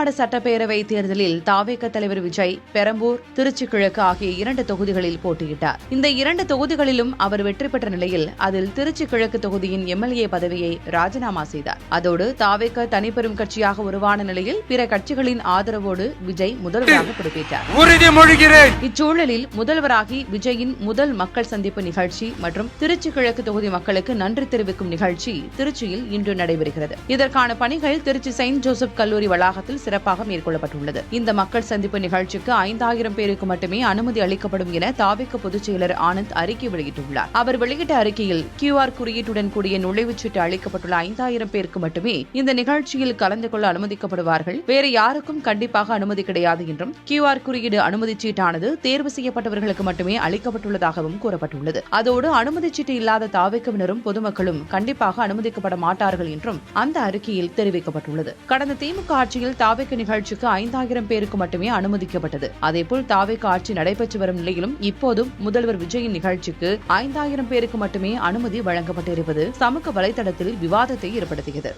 தமிழ்நாடு சட்டப்பேரவை தேர்தலில் தாவேக தலைவர் விஜய் பெரம்பூர், திருச்சி கிழக்கு ஆகிய 2 தொகுதிகளில் போட்டியிட்டார். இந்த 2 தொகுதிகளிலும் அவர் வெற்றி பெற்ற நிலையில் அதில் திருச்சி கிழக்கு தொகுதியின் எம்எல்ஏ பதவியை ராஜினாமா செய்தார். அதோடு தாவேக தனிப்பெரும் கட்சியாக உருவான நிலையில் பிற கட்சிகளின் ஆதரவோடு விஜய் முதல்வராக பொறுப்பேற்றார். இச்சூழலில் முதல்வராகி விஜயின் முதல் மக்கள் சந்திப்பு நிகழ்ச்சி மற்றும் திருச்சி கிழக்கு தொகுதி மக்களுக்கு நன்றி தெரிவிக்கும் நிகழ்ச்சி திருச்சியில் இன்று நடைபெறுகிறது. இதற்கான பணிகள் திருச்சி செயின்ட் ஜோசப் கல்லூரி வளாகத்தில் சிறப்பாக மேற்கொள்ளப்பட்டுள்ளது. இந்த மக்கள் சந்திப்பு நிகழ்ச்சிக்கு 5000 பேருக்கு மட்டுமே அனுமதி அளிக்கப்படும் என தாவேக பொதுச் செயலர் ஆனந்த் அறிக்கை வெளியிட்டுள்ளார். அவர் வெளியிட்ட அறிக்கையில் QR குறியீட்டுடன் கூடிய நுழைவுச்சீட்டு அளிக்கப்பட்டுள்ள 5000 பேருக்கு மட்டுமே இந்த நிகழ்ச்சியில் கலந்து கொள்ள அனுமதிக்கப்படுவார்கள். வேறு யாருக்கும் கண்டிப்பாக அனுமதி கிடையாது என்றும் QR குறியீடு அனுமதி சீட்டானது தேர்வு செய்யப்பட்டவர்களுக்கு மட்டுமே அளிக்கப்பட்டுள்ளதாகவும் கூறப்பட்டுள்ளது. அதோடு அனுமதி சீட்டு இல்லாத தாவேகவினரும் பொதுமக்களும் கண்டிப்பாக அனுமதிக்கப்பட மாட்டார்கள் என்றும் அந்த அறிக்கையில் தெரிவிக்கப்பட்டுள்ளது. கடந்த திமுக ஆட்சியில் தாவேக நிகழ்ச்சிக்கு 5000 பேருக்கு மட்டுமே அனுமதிக்கப்பட்டது. அதேபோல் தாவேக ஆட்சி நடைபெற்று வரும் நிலையிலும் இப்போதும் முதல்வர் விஜயின் நிகழ்ச்சிக்கு 5000 பேருக்கு மட்டுமே அனுமதி வழங்கப்பட்டிருப்பது சமூக வலைதளத்தில் விவாதத்தை ஏற்படுத்தியது.